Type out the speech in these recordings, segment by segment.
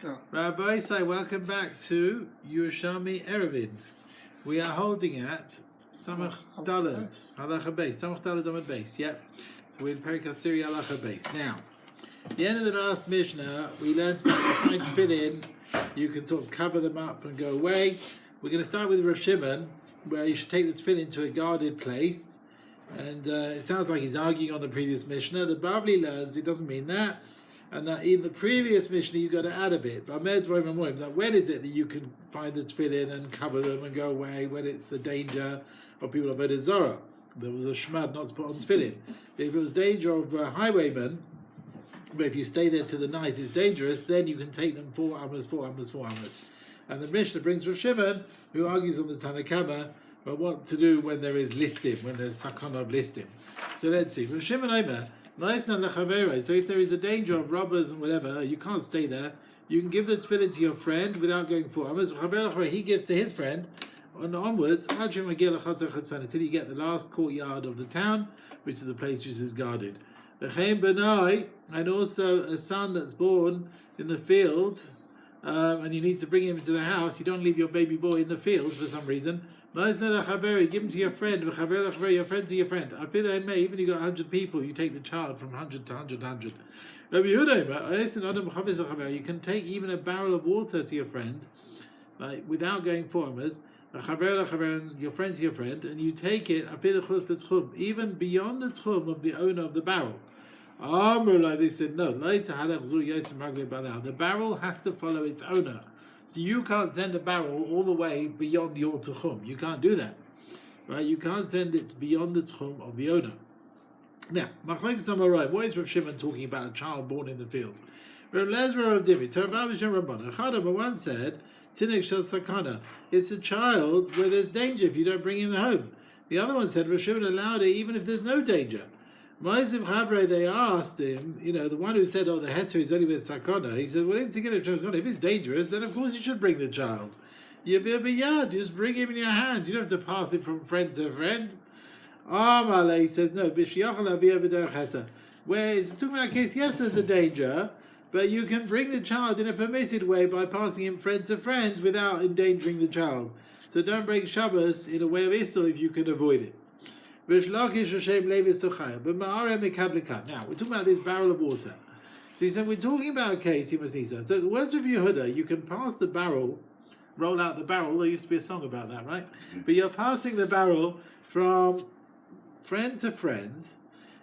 Rav YCD, welcome back to Yerushalmi Eruvin. We are holding at Samach Dalad, Halacha Base, Samach Dalad Amud Base, yep. So we're in Perek Asiri Halacha Base. Now, at the end of the last Mishnah, we learned about the time to fill in. You can sort of cover them up and go away. We're going to start with Rav Shimon, where you should take the tefillin to a guarded place. And it sounds like he's arguing on the previous Mishnah. The Bavli learns it doesn't mean that. And that in the previous Mishnah you've got to add a bit. But that when is it that you can find the tefillin and cover them and go away when it's a danger of people of Avodah Zarah? There was a shmad not to put on tefillin. If it was danger of highwaymen, but if you stay there till the night it's dangerous, then you can take them 4 hours. And the Mishnah brings Rav Shimon, who argues on the Tanakama, but what to do when there is listim, when there's sakana of listim. So let's see. Rav Shimon Omer, so if there is a danger of robbers and whatever, you can't stay there. You can give the tefillin to your friend without going 4 hours. He gives to his friend, and onwards, until you get the last courtyard of the town, which is the place which is guarded. And also a son that's born in the field, and you need to bring him into the house. You don't leave your baby boy in the field for some reason. Give him to your friend, your friend to your friend. I feel like even you got 100 people, you take the child from 100 to 100. You can take even a barrel of water to your friend, like without going 4 hours. Your friend to your friend, and you take it even beyond the tchum of the owner of the barrel. They said no. The barrel has to follow its owner. So you can't send a barrel all the way beyond your tchum. You can't do that, right? You can't send it beyond the tchum of the owner. Now, what is Rav Shimon talking about? A child born in the field. Rav Lezra of Divi, one said, it's a child where there's danger if you don't bring him home. The other one said, Rav Shimon allowed it even if there's no danger. They asked him, the one who said, the heter is only with sakana. He said, well, if it's dangerous, then of course you should bring the child. Just bring him in your hands. You don't have to pass it from friend to friend. He says, no, where it's talking about a case, yes, there's a danger, but you can bring the child in a permitted way by passing him friend to friend without endangering the child. So don't break Shabbos in a way of Issur if you can avoid it. Now, we're talking about this barrel of water. So he said, we're talking about a case, he must say. So the words of Yehuda, you can pass the barrel, roll out the barrel. There used to be a song about that, right? But you're passing the barrel from friend to friend.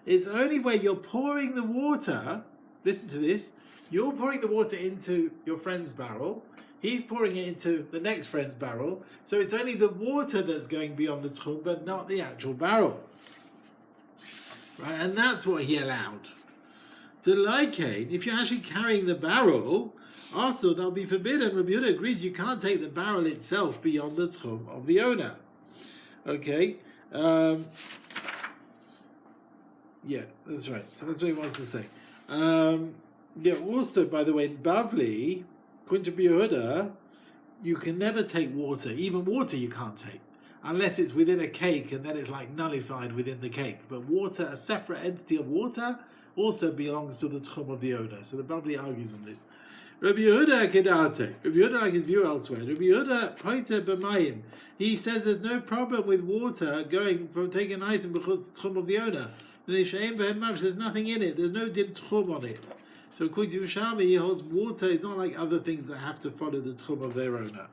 It's only where you're pouring the water, listen to this, you're pouring the water into your friend's barrel, he's pouring it into the next friend's barrel, so it's only the water that's going beyond the tchum, but not the actual barrel. Right, and that's what he allowed. So Lycain, if you're actually carrying the barrel, also that'll be forbidden. Rabbi Yehuda agrees you can't take the barrel itself beyond the tchum of the owner. Okay? Yeah, that's right. So that's what he wants to say. Also, by the way, in Bavli, according to Yehuda, you can never take water. Even water you can't take. Unless it's within a cake and then it's like nullified within the cake. But water, a separate entity of water, also belongs to the tchum of the owner. So the Bavli argues on this. Rabbi Yehuda kedate. Rabbi Yehuda like his view elsewhere. Rabbi Yehuda poiter b'mayim. He says there's no problem with water going from taking an item because it's the tchum of the owner. There's nothing in it. There's no din tchum on it. So according to Yerushalmi, he holds water is not like other things that have to follow the tchum of their owner.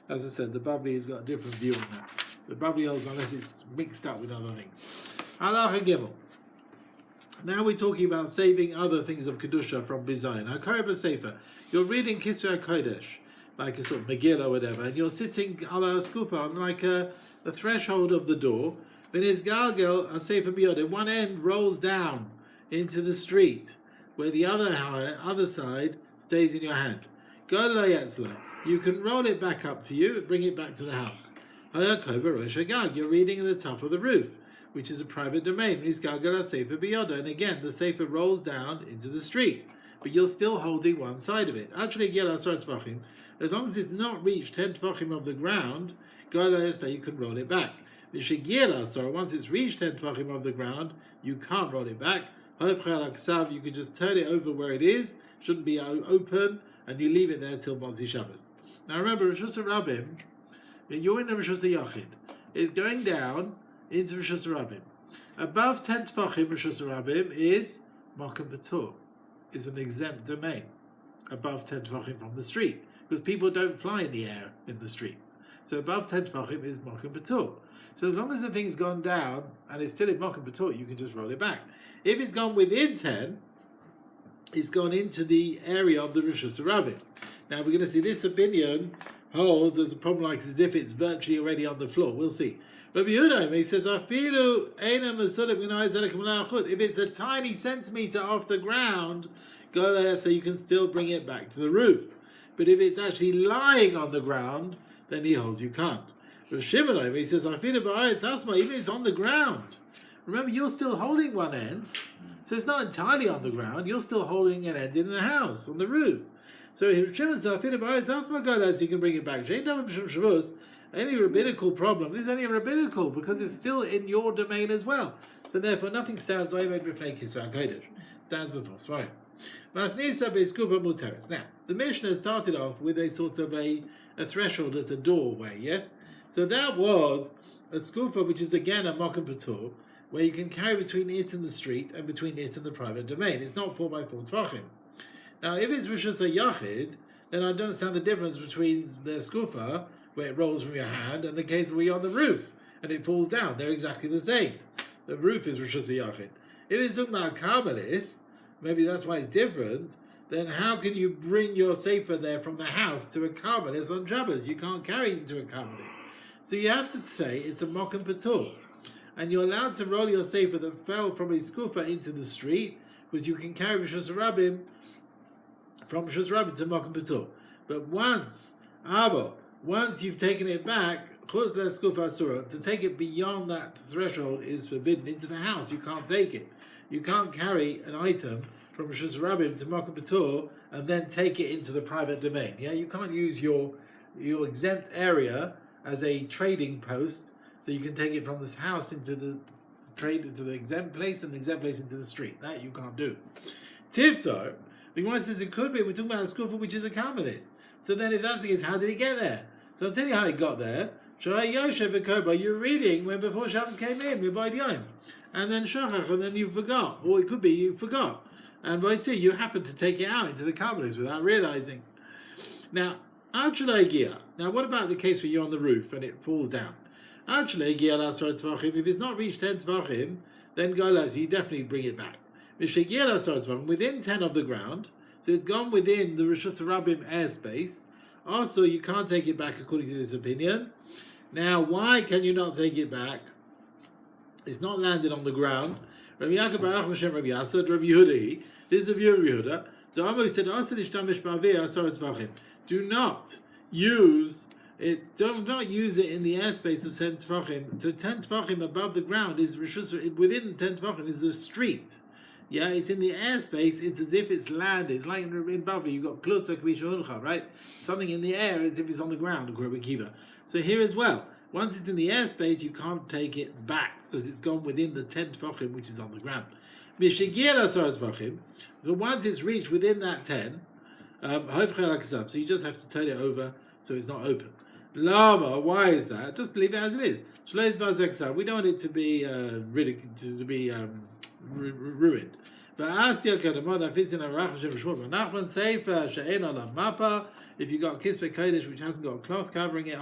As I said, the Bavli has got a different view on that. The Bavli holds unless it's mixed up with other things. Halacha Gimel. Now we're talking about saving other things of Kedusha from Bizayin. HaKoreh B'Sefer. You're reading Kisvei HaKodesh, like a sort of Megillah or whatever, and you're sitting ala skupa on like a threshold of the door. When his galgel HaSefer Biyod, one end rolls down into the street, where the other side stays in your hand. You can roll it back up to you, bring it back to the house. You're reading at the top of the roof, which is a private domain. And again, the sefer rolls down into the street, but you're still holding one side of it. Actually, as long as it's not reached 10 tvachim of the ground, you can roll it back. Once it's reached 10 tvachim of the ground, you can't roll it back. You can just turn it over where it is, shouldn't be open, and you leave it there till Motzi Shabbos. Now remember, Rosh Hashanah, you're in the Rosh Hashanah, it's going down into Rosh Hashanah. Above 10 Tfachim, Rosh Hashanah is Mokum Patur, is an exempt domain. Above 10 Tfachim from the street, because people don't fly in the air in the street. So above 10 Tfachim is Mokum Patur. So as long as the thing's gone down and it's still in Mokum Patur, you can just roll it back. If it's gone within 10, it's gone into the area of the Rosh Hashanah. Now we're going to see this opinion holds there's a problem like as if it's virtually already on the floor. We'll see. Rabbi Yehuda, he says, if it's a tiny centimeter off the ground, go there so you can still bring it back to the roof. But if it's actually lying on the ground, then he holds you can't. Rabbi Shimon, he says, even if it's on the ground, remember you're still holding one end, so it's not entirely on the ground, you're still holding an end in the house, on the roof. So Rabbi Shimon says, so you can bring it back. Any rabbinical problem, this is only a rabbinical because it's still in your domain as well. So therefore nothing stands stands before Svarim. Now, the Mishnah started off with a sort of a threshold at a doorway, yes? So that was a skufa, which is again a mokum patur, where you can carry between it and the street and between it and the private domain. It's not 4x4 tvachim. Now, if it's Rishus HaYachid, then I don't understand the difference between the skufa, where it rolls from your hand, and the case where you're on the roof and it falls down. They're exactly the same. The roof is Rishus HaYachid. If it's talking about Karmelis, maybe that's why it's different, then how can you bring your sefer there from the house to a Karmelis on Shabbos? You can't carry it into a Karmelis. So you have to say it's a mokum patur. And you're allowed to roll your sefer that fell from a skufa into the street, because you can carry Rishus Rabbim from Rishus Rabbim to mokum patur. But once you've taken it back, to take it beyond that threshold is forbidden. Into the house, you can't take it. You can't carry an item from Rishus Rabbim to Mokum Patur and then take it into the private domain. Yeah, you can't use your exempt area as a trading post, so you can take it from this house into the exempt place and the exempt place into the street. That you can't do. Tivtar, the Gemara says it could be. We're talking about a skufa which is a karmelis. So then, if that's the case, how did he get there? So I'll tell you how he got there. You're reading when before Shabbos came in with Ba'id and then Shachach, and then you forgot, or it could be you forgot, and by see you happened to take it out into the Kabbalahs without realizing. Now, now what about the case where you're on the roof and it falls down? If it's not reached 10 tvachim, then Golas, you definitely bring it back. Within 10 of the ground, so it's gone within the Rishus Rabbim airspace. Also, you can't take it back according to this opinion. Now, why can you not take it back? It's not landed on the ground. Rabbi Yaakov Barach Hashem Rabbi Yasad, Rabbi Yehuda. This is the view of Yehuda. So Amos said, do not use it. Do not use it in the airspace of 10 tefachim. So 10 tefachim above the ground is within 10 tefachim is the street. Yeah, it's in the airspace. It's as if it's landed. It's like in Bavli, you've got Kluta Kvisha, right? Something in the air as if it's on the ground, according to Kiva. So here as well, once it's in the airspace, you can't take it back because it's gone within the 10 tefachim, which is on the ground. But once it's reached within that 10, so you just have to turn it over so it's not open. Lama, why is that? Just leave it as it is. We don't want it to be ruined. But if you got kisvei kodesh which hasn't got a cloth covering it,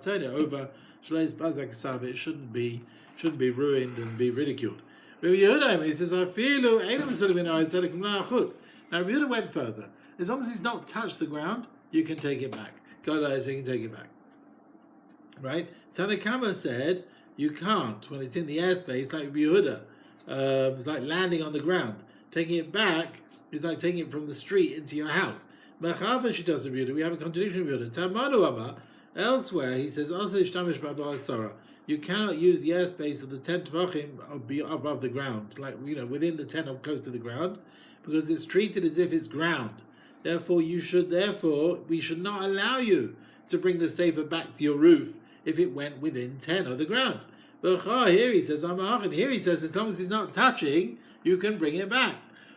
turn it over. It shouldn't be ruined and be ridiculed. Rabbi Yehuda, he says, now Rabbi Yehuda went further. As long as it's not touched the ground, you can take it back. God knows you can take it back. Right? Tanakama said you can't when it's in the airspace, like Rabbi Yehuda. It's like landing on the ground. Taking it back is like taking it from the street into your house. Machava she does Rabbi Yehuda. We have a contradiction of Rabbi Yehuda. Tamanu Amar. Elsewhere, he says, you cannot use the airspace of the 10 tvachim above the ground, like within the 10 or close to the ground, because it's treated as if it's ground. Therefore, we should not allow you to bring the sefer back to your roof if it went within 10 of the ground. But here he says, here he says, as long as it's not touching, you can bring it back.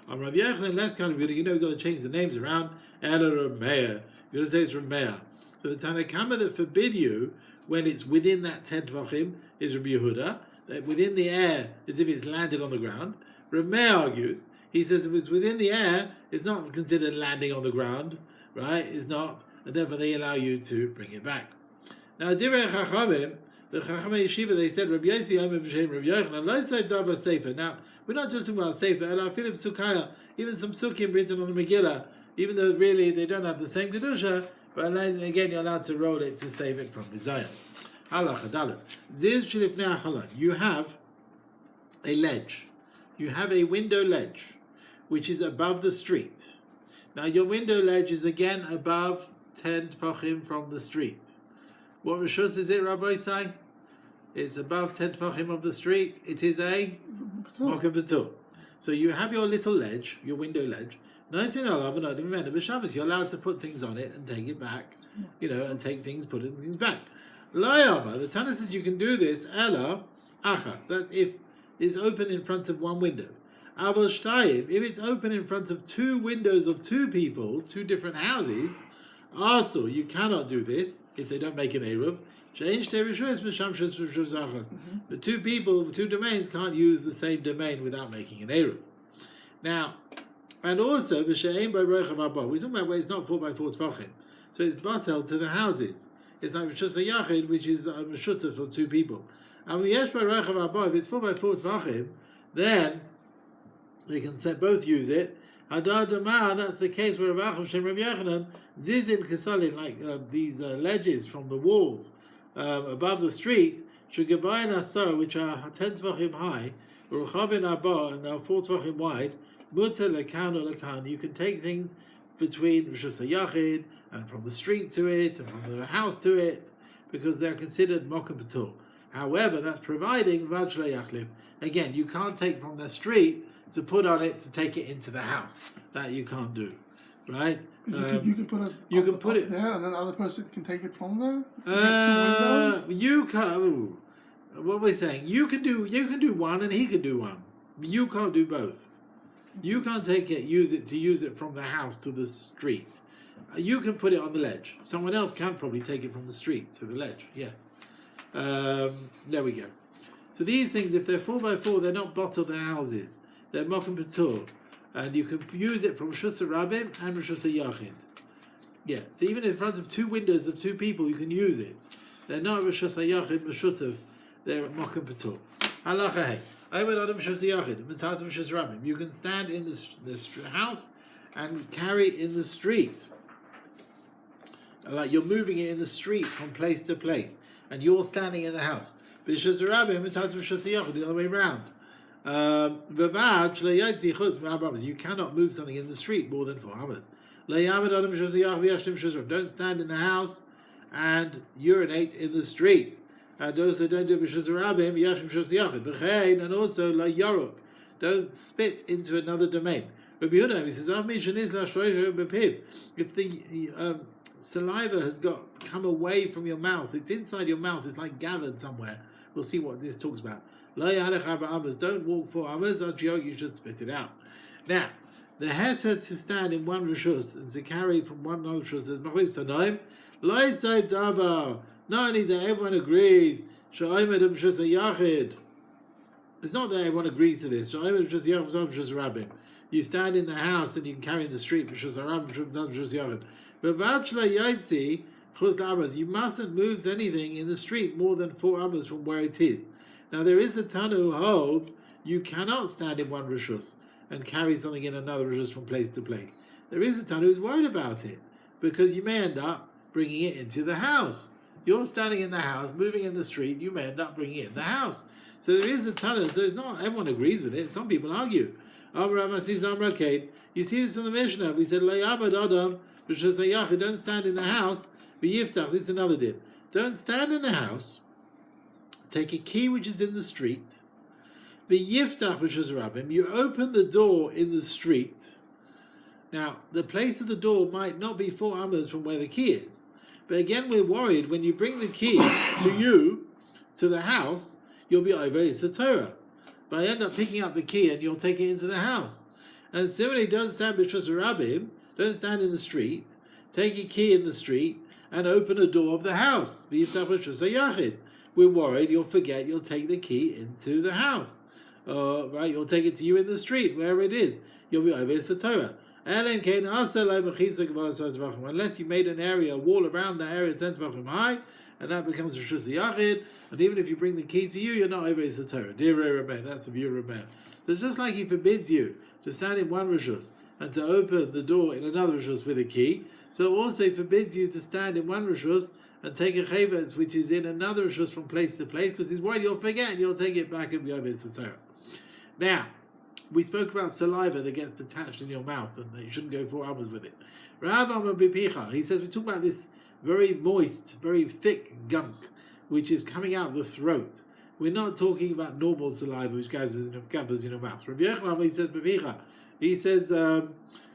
On Rabbi Yochanan, less kind of good, you've got to change the names around. Ela Rameya. You've got to say it's Rameya. So the Tanakama that forbid you when it's within that 10 tvachim is Rabbi Yehuda. That within the air is if it's landed on the ground. Rameya argues. He says if it's within the air, it's not considered landing on the ground, right? It's not, and therefore they allow you to bring it back. Now, Divrei Chachamim, the Chachamei Yeshiva, they said, Rabbi Yossi Omer B'Shem Rabbi Yochanan, Lo Yisai Dava Sefer. Now, we're not just talking about Sefer, and I feel in Psukaya, even some Psukim written on the Megillah, even though really they don't have the same Kedusha, but again, you're allowed to roll it to save it from Mizayah. Halacha Dalet. Ziz Shilifnei Achalon. You have a ledge. You have a window ledge, which is above the street. Now, your window ledge is again above 10 tfachim from the street. What Rishus is it, Rabbi Say? It's above 10 tfachim of the street. It is a Mokum B'Tur. So you have your little ledge, your window ledge. You're allowed to put things on it and take it back, and take things, put things back. The Tana says you can do this, Ela Achas. That's if it's open in front of one window. Avol Shtayim, if it's open in front of two windows of two people, two different houses, also you cannot do this if they don't make an Eruv. The two people, two domains can't use the same domain without making an Eruv. Now, and also, we're talking about where it's not 4x4 tfachim. So it's batel to the houses. It's like Rishus HaYachid, which is a Meshuta for two people. And if it's 4x4 tfachim, then they can both use it. That's the case where Rabbi Yochanan, Zizim Kesalin, like these ledges from the walls above the street, Shugabayin Asara, which are 10 tvachim high, Ruchavin Abba, and they're 4 tvachim wide, Muta Lekan or Lekan, you can take things between Rishus HaYachid and from the street to it and from the house to it, because they're considered Mokum B'Tur. However, that's providing Vaj Yachlif. Again, you can't take from the street to put on it to take it into the house. That you can't do, right? You can put it there, and then the other person can take it from there. You can't. What we're saying, you can do one, and he can do one. You can't do both. You can't use it from the house to the street. You can put it on the ledge. Someone else can probably take it from the street to the ledge. Yes. There we go. So these things, if they're 4x4, they're not bottle the houses. They're Mokum B'Tur. And you can use it from Rishus HaRabim and Rishus HaYachid. Yeah, so even in front of two windows of two people, you can use it. They're not Rishus HaYachid, Meshutav. They're Mokum B'Tur. Halacha Hey. You can stand in the house and carry it in the street. Like you're moving it in the street from place to place. And you're standing in the house. But the other way around. You cannot move something in the street more than 4 hours. Don't stand in the house and urinate in the street. And also don't do and also don't spit into another domain. Rabbi Yehuda, he says, if the saliva has come away from your mouth, it's inside your mouth, it's like gathered somewhere. We'll see what this talks about. Don't walk 4 hours, you should spit it out. Now, the heter to stand in one rishus and to carry from one another rishus is machlokes tanoim. Not only that everyone agrees, it's not that everyone agrees to this. You stand in the house and you can carry in the street, but you mustn't move anything in the street more than 4 hours from where it is. Now there is a Tana who holds you cannot stand in one rishus and carry something in another rishus from place to place. There is a Tana who's worried about it because you may end up bringing it into the house. You're standing in the house, moving in the street, you may end up bringing it in the house. So there is a Tana, so it's not everyone agrees with it. Some people argue. You see this from the Mishnah. We said, don't stand in the house. This is another din. Don't stand in the house. Take a key which is in the street. You open the door in the street. Now, the place of the door might not be 4 amas from where the key is. But again, we're worried when you bring the key to the house, you'll be over it's the Torah. But I end up picking up the key and you'll take it into the house. And similarly, don't stand b'shus harabim, don't stand in the street, take a key in the street and open a door of the house. We're worried you'll forget, you'll take the key into the house. Right, you'll take it to you in the street, wherever it is. You'll be over it's the Torah. Unless you made an area, a wall around the area 10 tefachim high, and that becomes Rishus Yachid, and even if you bring the key to you, you're not over it's the Torah. Dear Rebbe, that's a view of Rebbe. So it's just like he forbids you to stand in one Rishus and to open the door in another Rishus with a key, so also he forbids you to stand in one Rishus and take a chavetz which is in another Rishus from place to place, because he's worried you'll forget and you'll take it back and be over it's the Torah. Now, we spoke about saliva that gets attached in your mouth and that you shouldn't go 4 hours with it. Rav Amar Bipicha, he says we talk about this very moist, very thick gunk which is coming out of the throat. We're not talking about normal saliva which gathers in your mouth. Rabbi Yochanan, he says Bipicha. He says the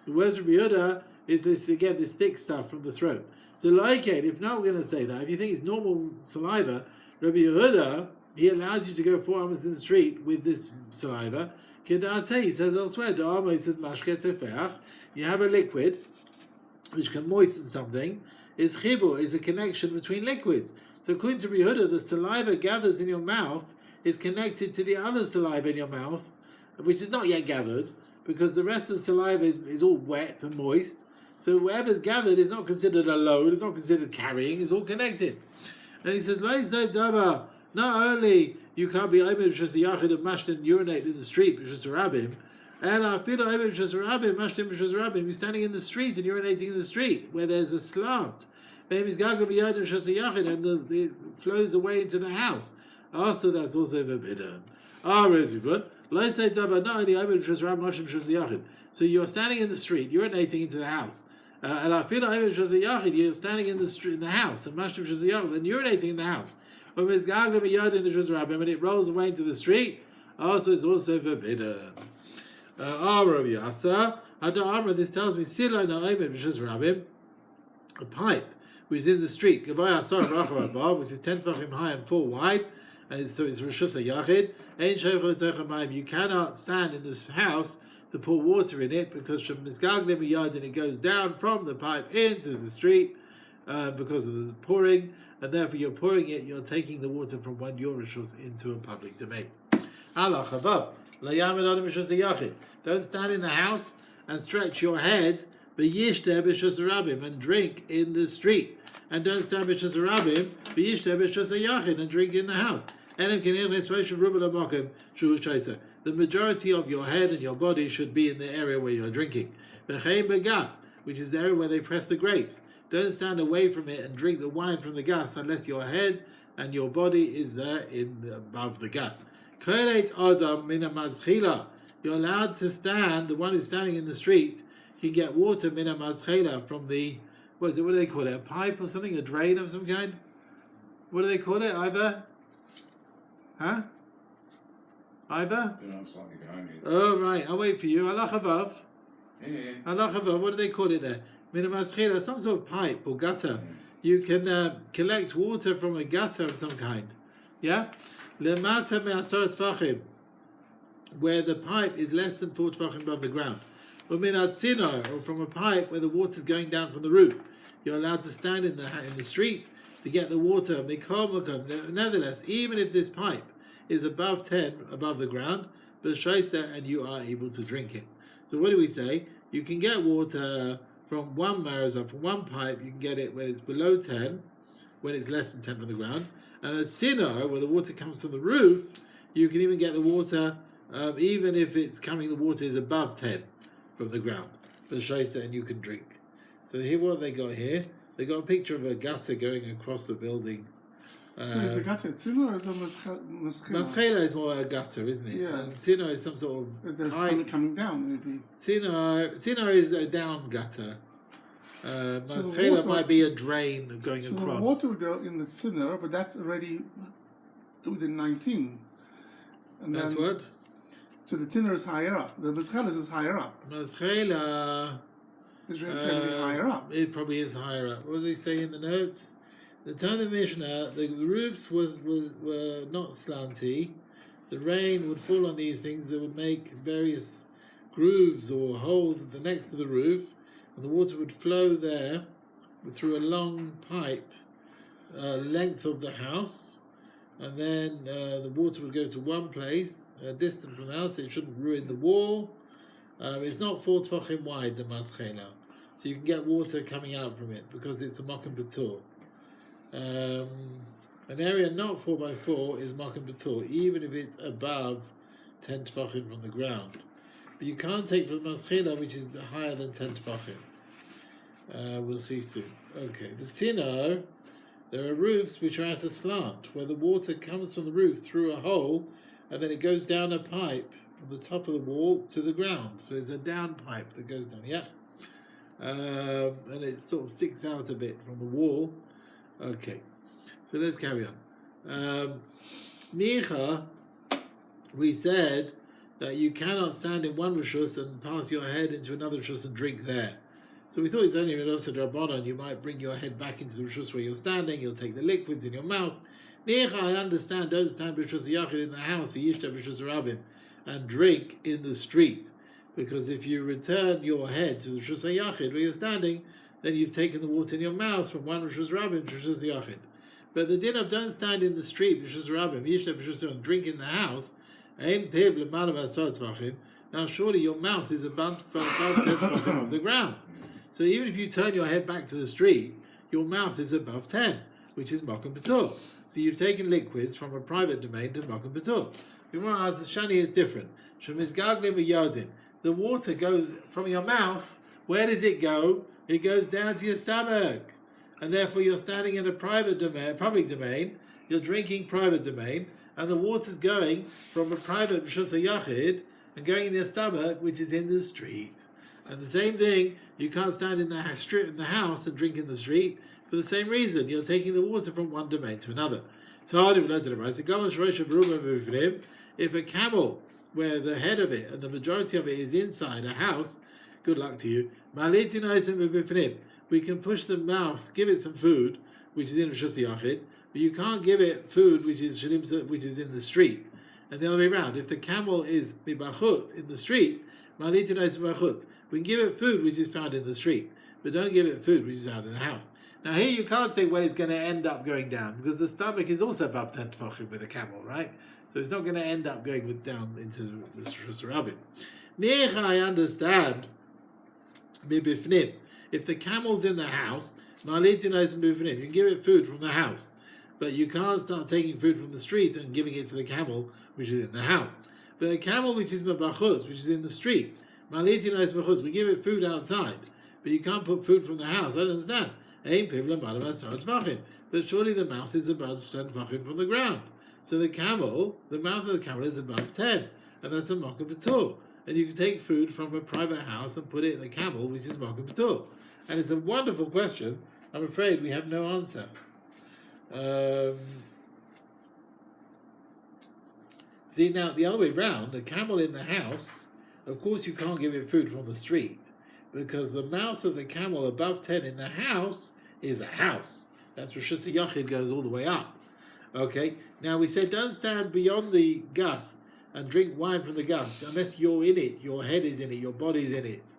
words Rabbi Yehuda is this again, this thick stuff from the throat. So like it, if not we're going to say that, if you think it's normal saliva, Rabbi Yehuda, he allows you to go 4 hours in the street with this saliva. Kedate, he says elsewhere, Da'ama, he says mashke tefach, you have a liquid which can moisten something, is chibur, is a connection between liquids. So according to Rabbi Yehuda, the saliva gathers in your mouth is connected to the other saliva in your mouth, which is not yet gathered, because the rest of the saliva is all wet and moist. So whatever's gathered is not considered a load, it's not considered carrying, it's all connected. And he says, not only you can't be Omer B'Shus Yachid of Mashed and urinate in the street, B'Shus Harabim, and I feel Omer B'Shus Harabim, Mashed and B'Shus Harabim, you're standing in the street and urinating in the street where there's a slant. Maybe it's Gaga B'Yad and B'Shus Yachid, and it flows away into the house. Also, that's also forbidden. Let's say not only Omer B'Shus Harabim, Mashed and B'Shus Yachid. So you're standing in the street, urinating into the house. And I feel Omer B'Shus Yachid, you're standing in the street, in the house, and Mashed and B'Shus Yachid, and urinating in the house. And it rolls away into the street, also it's also forbidden. This tells me a pipe which is in the street, which is 10 tefachim high and 4 wide, and so it's Rishus Yachid. You cannot stand in this house to pour water in it, because it goes down from the pipe into the street. Because of the pouring, and therefore you're pouring it, you're taking the water from one Yerushalmi into a public domain. Don't stand in the house and stretch your head and drink in the street. And don't stand b'shus harabim and drink in the house. The majority of your head and your body should be in the area where you're drinking. Which is the area where they press the grapes. Don't stand away from it and drink the wine from the gas unless your head and your body is there above the gas. You're allowed to stand, the one who's standing in the street can get water mina mazchela from the, what do they call it, a pipe or something, a drain of some kind? What do they call it, Ivor? Huh? Ivor? Oh, right, I'll wait for you. Allah Chavav. Allah Chavav, what do they call it there? Some sort of pipe or gutter. You can collect water from a gutter of some kind. Yeah? Where the pipe is less than 4 tefachim above the ground. Or from a pipe where the water is going down from the roof. You're allowed to stand in the street to get the water. Nevertheless, even if this pipe is above the ground, and you are able to drink it. So what do we say? You can get water from one marazah, from one pipe, you can get it when it's below 10, when it's less than 10 from the ground. And a sinner, where the water comes from the roof, you can even get the water, even if the water is above 10 from the ground. And you can drink. So here, what have they got here? They got a picture of a gutter going across the building. So is a gutter tzino or is it maschela? Maschela is more a gutter, isn't it? Yeah. And tzino is some sort of... There's coming down, maybe. Tzino is a down gutter. Maschela might be a drain going across. So the water would go in the tzino, but that's already within 19. And that's then, what? So the tzino is higher up. The maschela is higher up. Maschela... It's generally higher up. It probably is higher up. What does he say in the notes? The time of Mishnah, the roofs were not slanty. The rain would fall on these things that would make various grooves or holes at the next to the roof, and the water would flow there through a long pipe length of the house, and then the water would go to one place, distant from the house. It shouldn't ruin the wall. It's not 4 tefachim wide, the maschela, so you can get water coming out from it because it's a makom patur. An area not 4x4 is makom patur, even if it's above 10 tefachim from the ground. But you can't take from the maschela, which is higher than 10 tefachim. We'll see soon. Okay, the tinor, there are roofs which are at a slant, where the water comes from the roof through a hole, and then it goes down a pipe from the top of the wall to the ground. So it's a down pipe that goes down, and it sort of sticks out a bit from the wall. Okay, so let's carry on. Nicha, we said that you cannot stand in one rishus and pass your head into another rishus and drink there. So we thought it's only Redosa Drabanan, you might bring your head back into the rishus where you're standing, you'll take the liquids in your mouth. Nicha, I understand, don't stand rishus yachid in the house, for yishta rishus rabim, and drink in the street. Because if you return your head to the rishus yachid where you're standing, then you've taken the water in your mouth from one rishus rabim to rishus yachid. But the din of don't stand in the street, rishus rabim, yishta rishus, and drink in the house, ein piv l'mala v'asot tvachim. Now surely your mouth is above 10 tvachim of the ground. So even if you turn your head back to the street, your mouth is above 10, which is makom patur. So you've taken liquids from a private domain to makom patur. The shani is different. The water goes from your mouth. Where does it go? It goes down to your stomach, and therefore you're standing in a private domain, public domain. You're drinking private domain, and the water's going from a private rishus yachid and going in your stomach, which is in the street. And the same thing, you can't stand in the house and drink in the street for the same reason. You're taking the water from one domain to another. If a camel, where the head of it and the majority of it is inside a house, good luck to you. We can push the mouth, give it some food, which is in Rishus Yachid, but you can't give it food which is in the street. And the other way around, if the camel is mibachutz, in the street, we can give it food which is found in the street, but don't give it food which is found in the house. Now here you can't say when it's going to end up going down, because the stomach is also above 10 tefachim with a camel, right? So it's not going to end up going down into the Rishus Rabbim. Necha, I understand, mibifnim. If the camel's in the house, you can give it food from the house, but you can't start taking food from the street and giving it to the camel which is in the house. But a camel which is mabachuz, which is in the street, we give it food outside, but you can't put food from the house. I don't understand. But surely the mouth is above 10 tefachim from the ground. So the mouth of the camel is above 10, and that's a makom patur. And you can take food from a private house and put it in the camel, which is makom patur. And it's a wonderful question. I'm afraid we have no answer. See, now, the other way round, the camel in the house, of course you can't give it food from the street, because the mouth of the camel above 10 in the house is a house. That's where Rishus Yachid goes all the way up. Okay? Now, we said don't stand beyond the gus and drink wine from the gus, unless you're in it, your head is in it, your body's in it.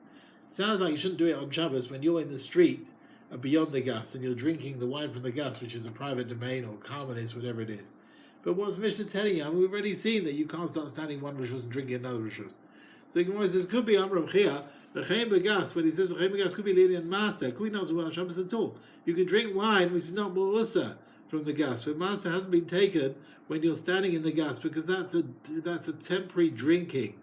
Sounds like you shouldn't do it on Shabbos when you're in the street beyond the gus and you're drinking the wine from the gus, which is a private domain or carmelis, whatever it is. But what's Mishnah telling you? I mean, we've already seen that you can't start standing one rishus and drinking another rishus. So the Gemara says, could be Amram Chia, V'chein Begas, when he says V'chein Begas, could be Lilian Master, could be not on Shabbos at all. You can drink wine which is not Mu'usa from the gas, but Master hasn't been taken when you're standing in the gas, because that's a temporary drinking.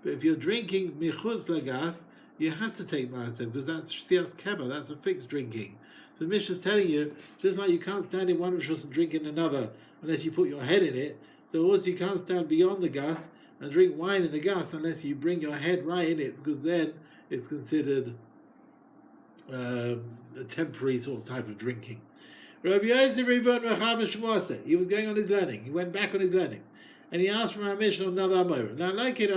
But if you're drinking Michuz Lagas, you have to take Master, because that's Sias Keba, that's a fixed drinking. So the Mishnah is telling you, just like you can't stand in one rishus and drink in another unless you put your head in it, so also you can't stand beyond the gas and drink wine in the gas unless you bring your head right in it, because then it's considered a temporary sort of type of drinking. Rabbi Yosef he was going on his learning. He went back on his learning. And he asked from our Mishnah another Amor. Now, like it,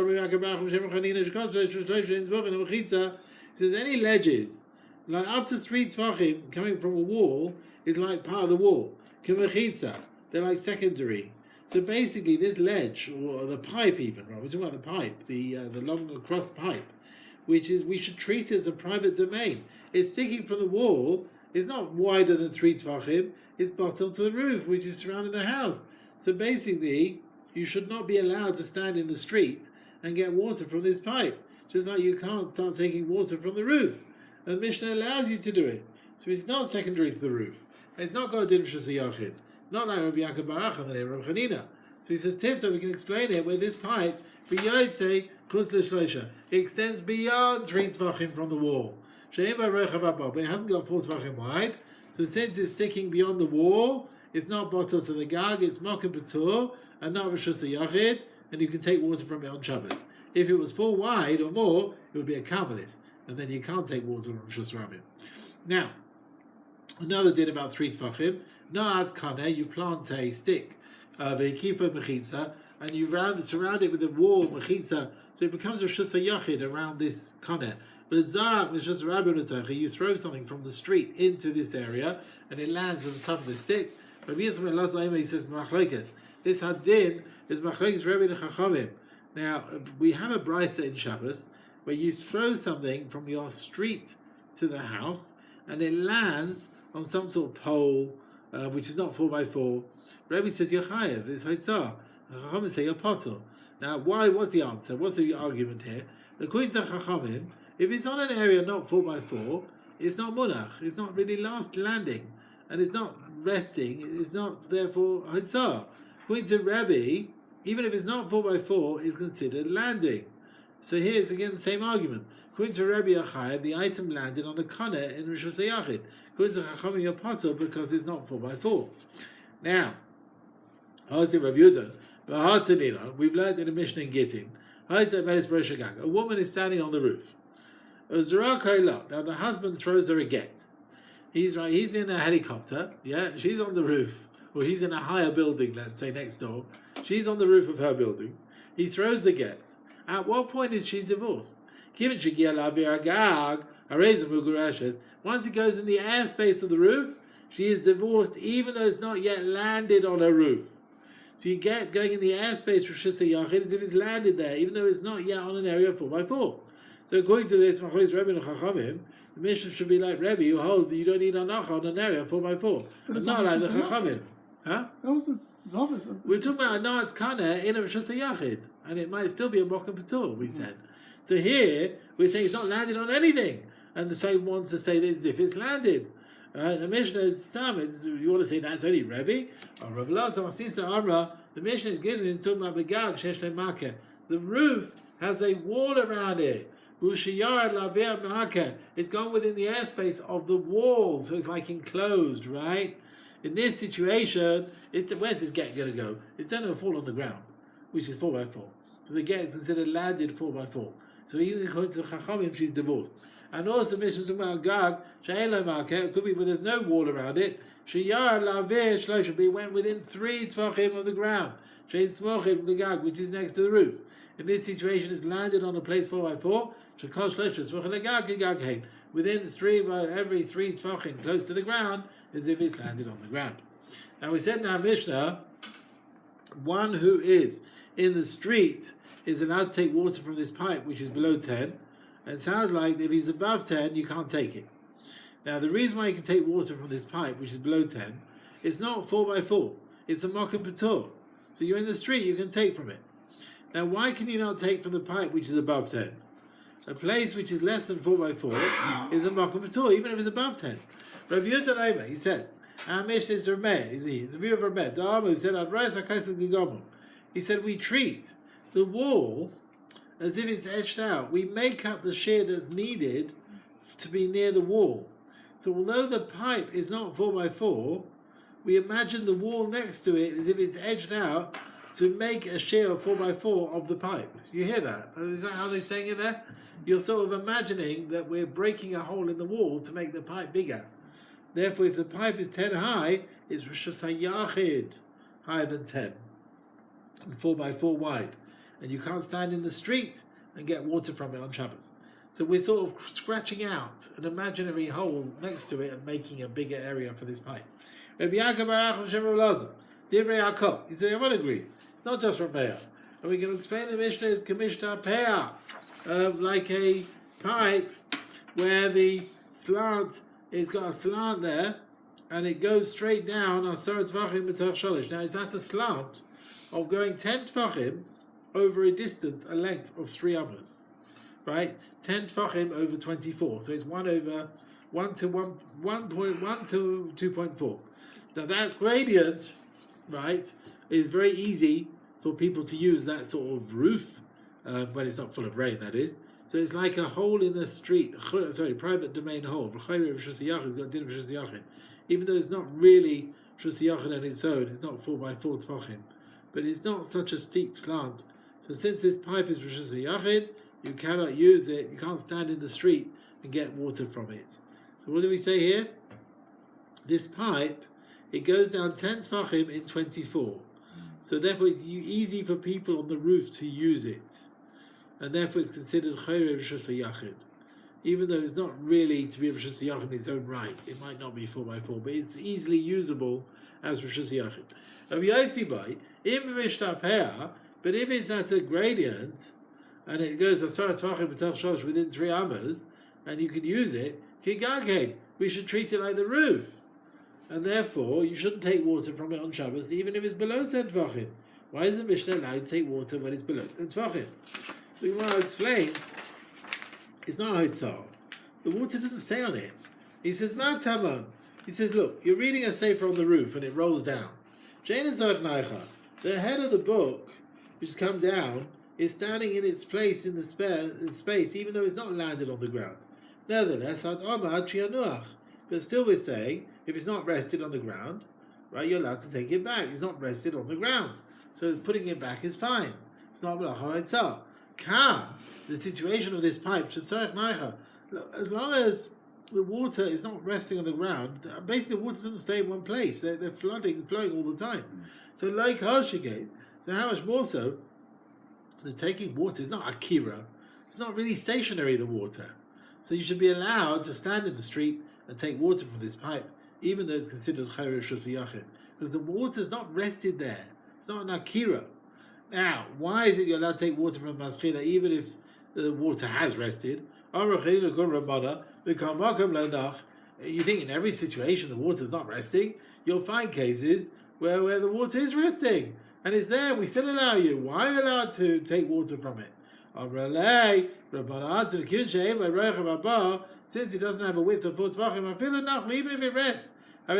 He says any ledges, like up to 3 tvachim coming from a wall, is like part of the wall. K'mechitza, they're like secondary. So basically, this ledge, or the pipe even, right? We're talking about the pipe, the long across pipe, which is, we should treat it as a private domain. It's sticking from the wall. It's not wider than 3 tvachim. It's bottom to the roof, which is surrounding the house. So basically, you should not be allowed to stand in the street and get water from this pipe. Just like you can't start taking water from the roof. And the Mishnah allows you to do it. So it's not secondary to the roof. It's not got a din shasayachid. Not like Rabbi Yaakov Barach and the name Rabbi Chanina. So he says, Tifta, we can explain it where this pipe, it extends beyond 3 tvachim from the wall. But it hasn't got 4 tvachim wide. So since it's sticking beyond the wall, it's not bottle to the gag, it's mokim patur, and not rishus yachid, and you can take water from it on Shabbos. If it was 4 wide or more, it would be a kabbalist, and then you can't take water from rishus rabim. Now, another din about 3 tvachim. No as kane, you plant a stick of a kifa mechitza, and you surround it with a wall mechitza, so it becomes a rishus yachid around this kane. But a zarak is just rabbi, you throw something from the street into this area, and it lands on the top of the stick. Rabbi Yisrael he says machlekes. This hadin is machlekes Rabbi Chachamim. Now we have a brisa in Shabbos where you throw something from your street to the house, and it lands on some sort of pole, which is not 4x4. Rabbi says you're chayev. It's haitzah. Chachamim say you're potel. Now why? What's the answer? What's the argument here? According to the Chachamim, if it's on an area not 4x4, it's not munach. It's not really landing, and it's not resting. It's not therefore haitzah. According to Rabbi, even if it's not 4x4, it's considered landing. So here's again the same argument. According to Rabbi Achayev, the item landed on a kaneh in Rishus Hayachid. According to Chachamim, you're potel because it's not 4x4. Now, Ha'aseh Rav Yudah, we've learned in a Mishnah in Gittin. A woman is standing on the roof. Now the husband throws her a get. He's in a helicopter, she's on the roof, or he's in a higher building, let's say next door. She's on the roof of her building. He throws the get. At what point is she divorced? Once it goes in the airspace of the roof, she is divorced even though it's not yet landed on her roof. So you get going in the airspace for Rishus Yachid as if it's landed there, even though it's not yet on an area 4x4. So according to this, Machlokes Rebbe and Chachamim, the mission should be like Rebbe, who holds that you don't need anacha on an area 4x4, but not like the Chachamim. Huh? That was the Zavis. We're talking about a Na'as Kana in a Rishus Yachid, and it might still be a Mokum Patur, we said. So here, we're saying it's not landed on anything, and the same wants to say this as if it's landed. The Mishnah is some. You want to say that's only Rebbe? Or Rav Lazar, Amra. The Mishnah is getting into talking about Begag Shesh Le'Makeh. The roof has a wall around it. It's gone within the airspace of the wall, so it's like enclosed, right? In this situation, where's this get going to go? It's going to fall on the ground, which is 4x4. So the get is considered landed 4x4. So even according to the Chachamim, she's divorced. And also, the Mishnah is talking about Gag, it could be where there's no wall around it. It went within 3 tvachim of the ground, which is next to the roof. In this situation, it's landed on a place 4x4. Within every 3 tvachim close to the ground, as if it's landed on the ground. Now we said in our Mishnah, one who is in the street is allowed to take water from this pipe, which is below 10. And it sounds like if he's above 10, you can't take it. Now, the reason why you can take water from this pipe, which is below 10, it's not 4x4. It's a mokum patur. So you're in the street, you can take from it. Now, why can you not take from the pipe, which is above 10? A place which is less than 4x4 is a mokum patur, even if it's above 10. Rav Yudah, he says, our Mishnah is Rameh, is he? The view of Rameh. Da'amu said, he said, we treat the wall as if it's etched out. We make up the shear that's needed to be near the wall. So although the pipe is not 4x4, we imagine the wall next to it as if it's edged out to make a shear of 4x4 of the pipe. You hear that? Is that how they're saying it there? You're sort of imagining that we're breaking a hole in the wall to make the pipe bigger. Therefore, if the pipe is 10 high, it's Rishus Hayachid, higher than 10, and 4x4 wide. And you can't stand in the street and get water from it on Shabbos. So we're sort of scratching out an imaginary hole next to it and making a bigger area for this pipe. Rabbi Yaakov Arach Hashem Elazar, Divrei Yaakov. He said everyone agrees. It's not just from Meir. And we can explain the Mishnah as Kamishta Peah, like a pipe where the slant, it's got a slant there, and it goes straight down. Now, is that a slant of going 10 tvachim over a distance, a length of 3 others, right? 10 tvachim over 24, so it's 1 to 2.4. Now that gradient, right, is very easy for people to use that sort of roof when it's not full of rain, that is. So it's like a hole in the street, private domain hole. Even though it's not really Rishus Yachid on its own, it's not 4x4 tvachim, but it's not such a steep slant. So since this pipe is Rishus Yachid, you cannot use it, you can't stand in the street and get water from it. So what do we say here? This pipe, it goes down 10 tvachim in 24. So therefore it's easy for people on the roof to use it. And therefore it's considered Chayre Rishus Yachid. Even though it's not really to be a Rishus Yachid in its own right. It might not be 4x4, but it's easily usable as Rishus Yachid. But if it's at a gradient, and it goes within 3 hours, and you can use it, we should treat it like the roof. And therefore, you shouldn't take water from it on Shabbos, even if it's below 10 tvachim. Why is the Mishnah allowed to take water when it's below 10 tvachim? So the Gemara explains, it's not Haitzah. The water doesn't stay on it. He says, Ma Taman. He says, look, you're reading a sefer on the roof and it rolls down. The head of the book, which has come down, is standing in its place in the space, even though it's not landed on the ground. Nevertheless, but still we're saying, if it's not rested on the ground, right, you're allowed to take it back. It's not rested on the ground. So putting it back is fine. It's not Melacha Haitzah. The situation of this pipe, as long as the water is not resting on the ground, basically the water doesn't stay in one place. They're flowing all the time. So like Harshigate, so how much more so, the taking water is not akira. It's not really stationary, the water. So you should be allowed to stand in the street and take water from this pipe, even though it's considered Chayre Rishus Yachid. Because the water is not rested there. It's not an akira. Now, why is it you're allowed to take water from the maschila even if the water has rested? You think in every situation the water is not resting? You'll find cases where the water is resting and it's there. We still allow you. Why are you allowed to take water from it? Since it doesn't have a width of 4 tvachim, even if it rests, as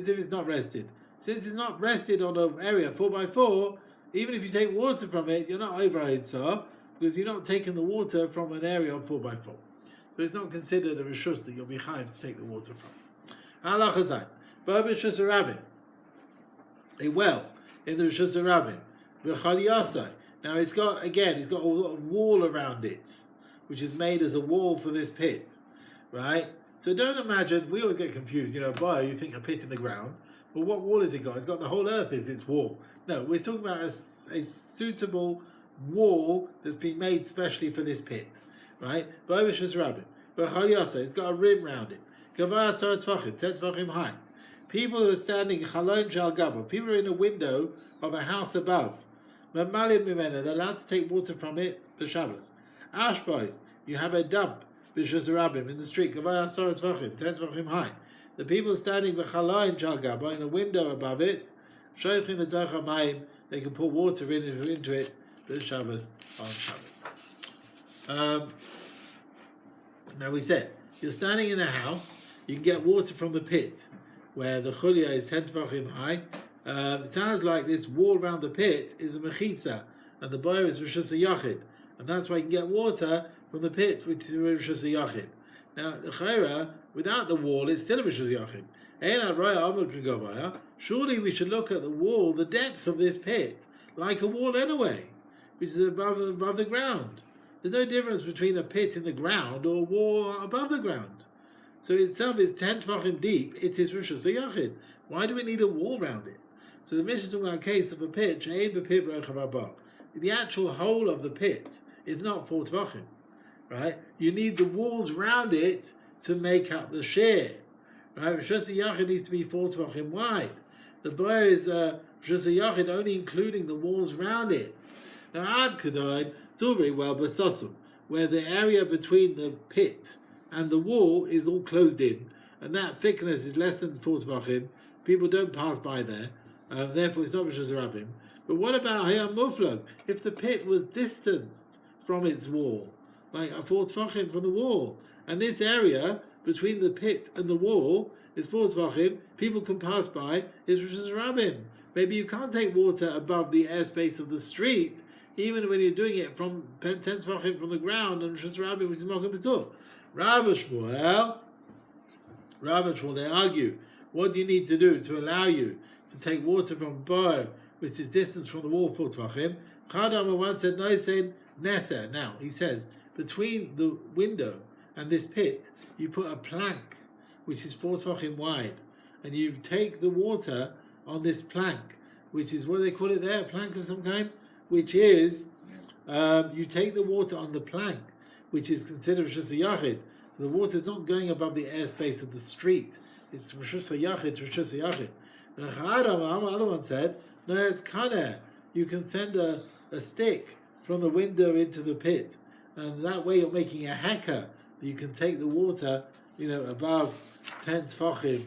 if it's not rested. Since it's not rested on an area 4x4, even if you take water from it, you're not over Haitzah, because you're not taking the water from an area of 4x4. So it's not considered a Rishus that you'll be chayav to take the water from. Halacha Zayin. But Rishus Rabbin, a well in the Rishus Rabbin, B'chal Yasai. Now it's got a wall around it, which is made as a wall for this pit, right? So don't imagine, we always get confused, you think a pit in the ground, but what wall has it got? It's got the whole earth as its wall. No, we're talking about a suitable wall that's been made specially for this pit, right? It's got a rim around it. 10 tvachim high. People who are standing, people who are in a window of a house above, they're allowed to take water from it for Shabbos. Ashbois, you have a dump, in the street, 10 tvachim high. The people standing in a window above it, they can pour water into it for Shabbos on Shabbos. Now we said, you're standing in a house, you can get water from the pit, where the chulya is 10 tvachim high. It sounds like this wall around the pit is a mechitza, and the boy is Rishus Yachid, and that's why you can get water from the pit, which is Rishus Yachid. Now, the chayra, without the wall, it's still a Rishus Yachid. Surely we should look at the wall, the depth of this pit, like a wall anyway, which is above the ground. There's no difference between a pit in the ground or a wall above the ground. So itself is 10 tvachim deep, it is Rishus Yachid. Why do we need a wall around it? So the Mishnah is talking about a case of a pit, the actual hole of the pit is not 4 tvachim. right? You need the walls round it to make up the shear, right? Rishus Yachid needs to be 4 Tvachim wide. The boyer is Rishus Yachid only including the walls round it. Now Ad Kedain, it's all very well Basasum, where the area between the pit and the wall is all closed in, and that thickness is less than 4 Tvachim. People don't pass by there, therefore it's not Rishus Rabbim. But what about Hayam Muflag? If the pit was distanced from its wall, like a 4 Tvachim from the wall, and this area between the pit and the wall is 4 Tvachim, people can pass by, is Rishus Rabbim. Maybe you can't take water above the airspace of the street, even when you're doing it from 10 Tvachim from the ground, and Rishus Rabbim, which is Makom B'Tur. Rav Shmuel, they argue, what do you need to do to allow you to take water from a bar which is distance from the wall 4 Tvachim? Chadam once said, no, he said, Neser. Now, he says, between the window and this pit, you put a plank which is 4 Tvachim wide, and you take the water on this plank, which is, what do they call it there, a plank of some kind? Which is, you take the water on the plank, which is considered Rishus Yachid. The water is not going above the airspace of the street. It's Rishus Yachid to Rishus Yachid. The other one said, no, it's Kaner. You can send a stick from the window into the pit, and that way you're making a heka. You can take the water, above 10 Tfachim,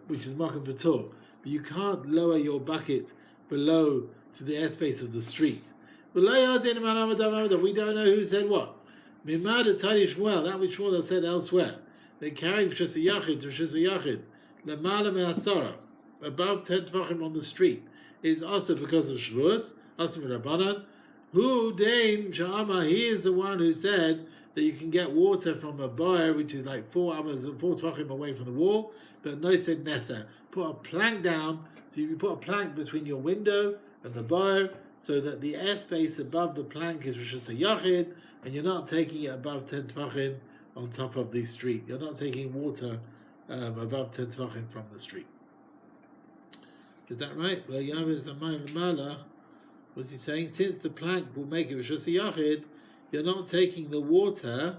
which is Makom B'Tur. But you can't lower your bucket below to the airspace of the street. We don't know who said what. Mimad Tani Shmuel, that which Shmuel said elsewhere. They carry Rishus Yachid to Rishus Yachid, Lemala Me'asara, above 10 Tvachim on the street, is also because of Shavuos, also from Rabbanan. Who Dain Sha'ama, he is the one who said that you can get water from a bar which is like 4 Tvachim away from the wall, but no said Nesa. Put a plank down, so you put a plank between your window and the bar, so that the airspace above the plank is Rishus Yachid, and you're not taking it above 10 Tvachim on top of the street. You're not taking water above 10 Tvachim from the street. Is that right? What's he saying? Since the plank will make it Rishus Yachid, you're not taking the water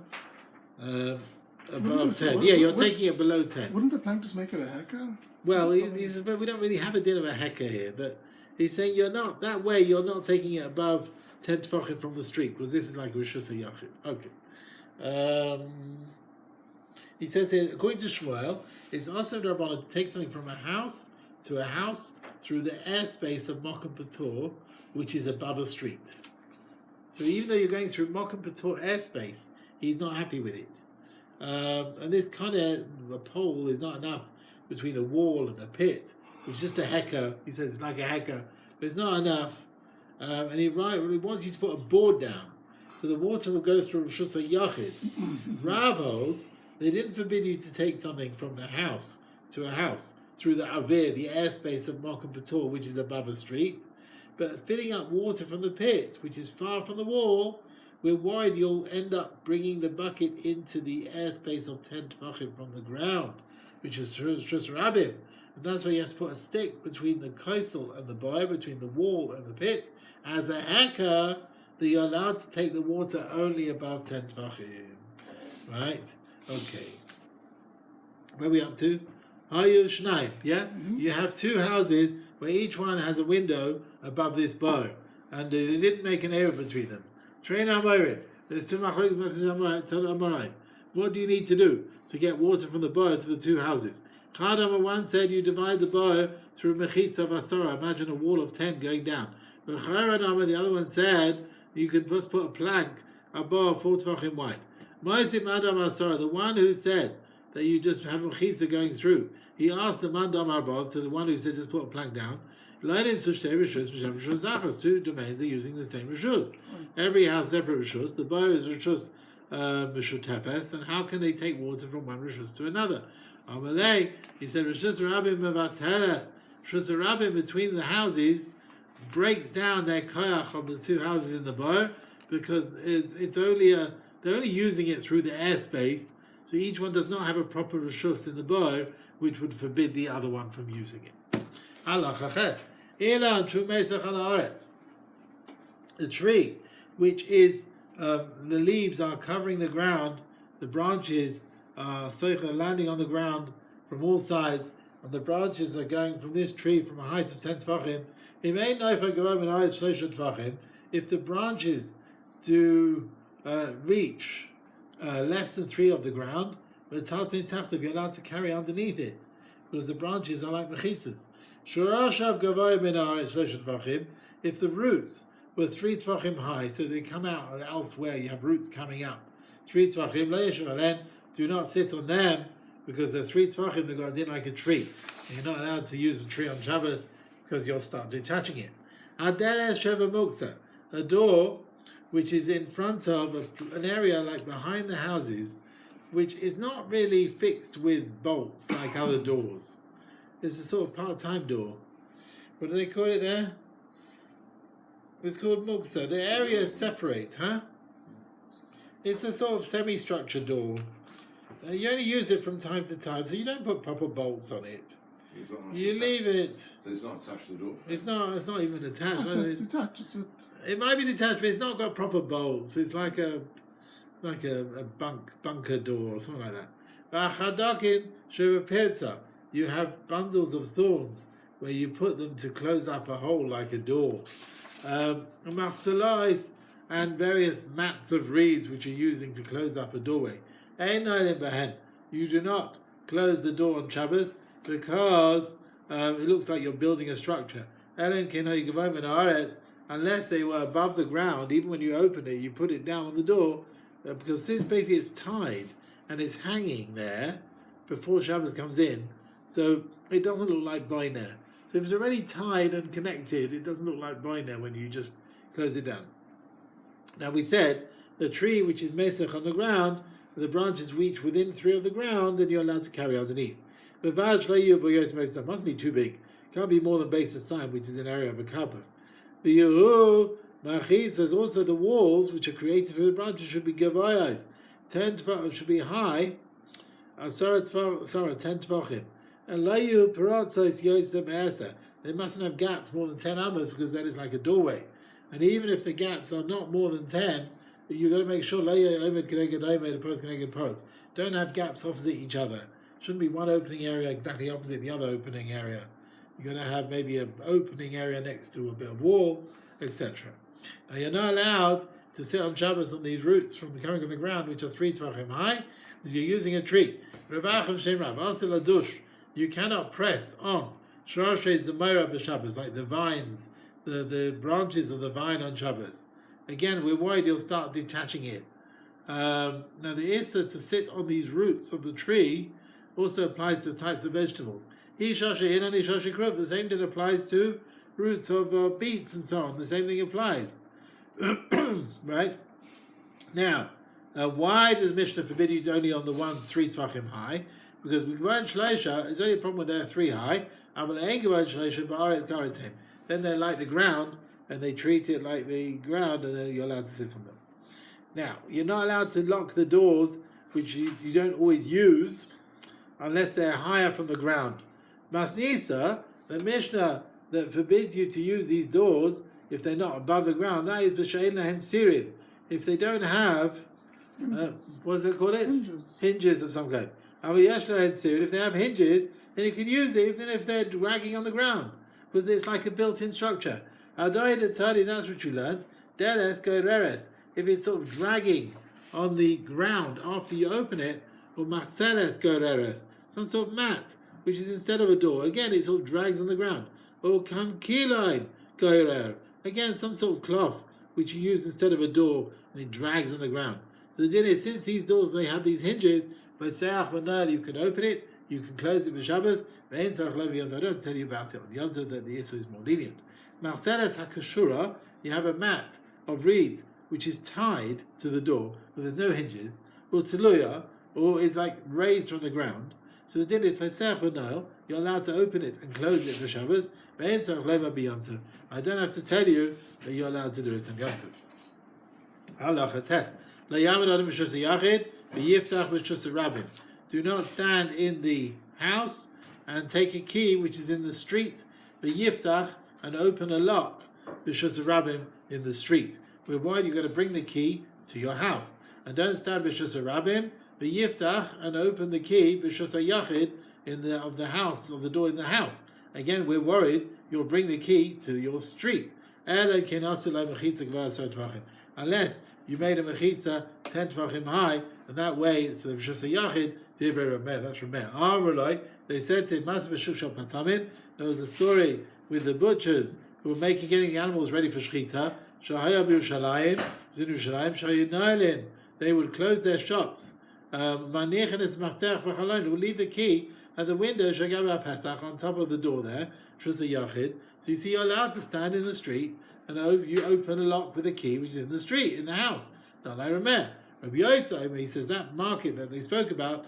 above 10. Yeah, you're taking it below 10. Wouldn't the plank just make it a heka? Well, he says, but we don't really have a din of a heka here, but he's saying you're not taking it above 10 Tfachim from the street, because this is like Rishus Yachid. Okay. He says here, according to Shmuel, it's also Rabbanan to take something from a house to a house through the airspace of Makom B'Tur, which is above a street. So even though you're going through Makom B'Tur airspace, he's not happy with it. And this kind of a pole is not enough between a wall and a pit, which is just a heka. He says it's like a heka, but it's not enough. And he wants you to put a board down, so the water will go through Rishus Yachid. Rav holds they didn't forbid you to take something from the house to a house through the avir, the airspace of Makom B'Tur, which is above a street, but filling up water from the pit, which is far from the wall, we're worried you'll end up bringing the bucket into the airspace of 10 Tfachim from the ground, which is Rishus Rabbim. And that's why you have to put a stick between the kaisel and the boy, between the wall and the pit, as a heka, that you're allowed to take the water only above 10 Tvachim. Right? Okay. Where are we up to? Hayu Shnaim, yeah? Mm-hmm. You have 2 houses where each one has a window above this bow, and they didn't make an area between them. Train Amorin. There's 2 Amorim. What do you need to do to get water from the bow to the 2 houses? Chadam one said you divide the bow through Mechitza Basara. Imagine a wall of 10 going down. But the other one said you could just put a plank, a bow 4 Tvachim wide. Moisim Adam Asara, the one who said that you just have Mechitza going through, he asked the Mandam Arbad, to the one who said just put a plank down, 2 domains are using the same Rishus. Every house separate Rishus. The bow is Rishus Meshutefes, and how can they take water from one Rishus to another? Amalei, he said, Rishus Rabbim Mevateles. Rishus Rabbim between the houses breaks down their koyach of the 2 houses in the bow, because they're only using it through the airspace, so each one does not have a proper Rishus in the bow, which would forbid the other one from using it. A tree which is the leaves are covering the ground, the branches are landing on the ground from all sides, and the branches are going from this tree from a height of 10 tvachim. If the branches do reach less than 3 of the ground, you're allowed to carry underneath it, because the branches are like mechitzas. If the roots were 3 tvachim high, so they come out elsewhere, you have roots coming up 3 tvachim, do not sit on them, because they're 3 tvachim, they go in like a tree. And you're not allowed to use a tree on Shabbos, because you'll start detaching it. A door which is in front of an area like behind the houses, which is not really fixed with bolts like other doors. It's a sort of part-time door. What do they call it there? It's called muksa. The area is separate, huh? It's a sort of semi-structured door. You only use it from time to time, so you don't put proper bolts on it. You leave it. So it's not attached to the door? It's not even attached. No, it's detached. It might be detached, but it's not got proper bolts. It's like a bunker door or something like that. You have bundles of thorns where you put them to close up a hole like a door. And various mats of reeds which you're using to close up a doorway. You do not close the door on Shabbos, because it looks like you're building a structure. Unless they were above the ground, even when you open it, you put it down on the door, because since basically it's tied and it's hanging there before Shabbos comes in, so it doesn't look like boiner. So if it's already tied and connected, it doesn't look like boiner when you just close it down. Now we said the tree which is mesech on the ground, the branches reach within 3 of the ground, then you're allowed to carry underneath. But it must be too big. Can't be more than base of sign, which is an area of a carpet. The Machit says also the walls which are created for the branches should be gavayas. 10 should be high. 10 tvachim. And layu paratzos yosem esa. They mustn't have gaps more than 10 amos, because that is like a doorway. And even if the gaps are not more than 10, you've got to make sure don't have gaps opposite each other. Shouldn't be one opening area exactly opposite the other opening area. You're going to have maybe an opening area next to a bit of wall, etc. Now you're not allowed to sit on Shabbos on these roots from coming on the ground, which are 3 tvachim high, because you're using a tree. You cannot press on like the vines, the branches of the vine on Shabbos. Again, we're worried you'll start detaching it. Now the issa to sit on these roots of the tree also applies to types of vegetables. The same thing applies to roots of beets and so on. The same thing applies. Right? Now, why does Mishnah forbid you only on the ones 3 tvachim high? Because with Gvain Shleisha, there's only a problem with they're 3 high. Then they're like the ground, and they treat it like the ground, and then you're allowed to sit on them. Now, you're not allowed to lock the doors, which you don't always use, unless they're higher from the ground. Masnisa, the Mishnah that forbids you to use these doors if they're not above the ground, that is b'she'en lahen sirin. If they don't have, what's it called? Hinges of some kind. If they have hinges, then you can use it even if they're dragging on the ground, because it's like a built-in structure. That's what you learned. If it's sort of dragging on the ground after you open it, or some sort of mat, which is instead of a door. Again, it sort of drags on the ground. Or again, some sort of cloth, which you use instead of a door, and it drags on the ground. So the din is, since these doors, they have these hinges, by Seach Manal, you can open it, you can close it with Shabbos. I don't tell you about it on Yom Tov, that the issue is more lenient. Marceles HaKashura, you have a mat of reeds which is tied to the door, but there's no hinges, or Teluya, or is like raised from the ground. So the din is Pesach Manal, you're allowed to open it and close it for Shabbos. I don't have to tell you that you're allowed to do it on Yom Tov. Halacha test. Do not stand in the house and take a key which is in the street, and open a lock in the street. We're worried you're going to bring the key to your house. And don't stand b'shus rabim, v'yiftach, and open the key b'shus yachid of the house, of the door in the house. Again, we're worried you'll bring the key to your street. Unless you made a mechitza 10 tvachim high, and that way it's the b'shus yachid. That's from Meir. They said to him, there was a story with the butchers who were getting the animals ready for shechita. They would close their shops. Would leave the key at the window on top of the door there. So you see, you're allowed to stand in the street and you open a lock with a key which is in the street, in the house. Not like Rameir. Rabbi Yosef, he says that market that they spoke about,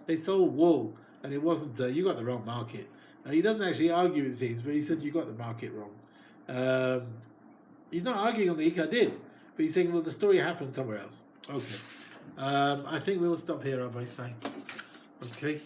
they sold wool, and it wasn't. You got the wrong market. He doesn't actually argue, it seems, but he said you got the market wrong. He's not arguing on the Ikadin, but he's saying, well, the story happened somewhere else. Okay. I think we will stop here, Rabbi Say. Okay.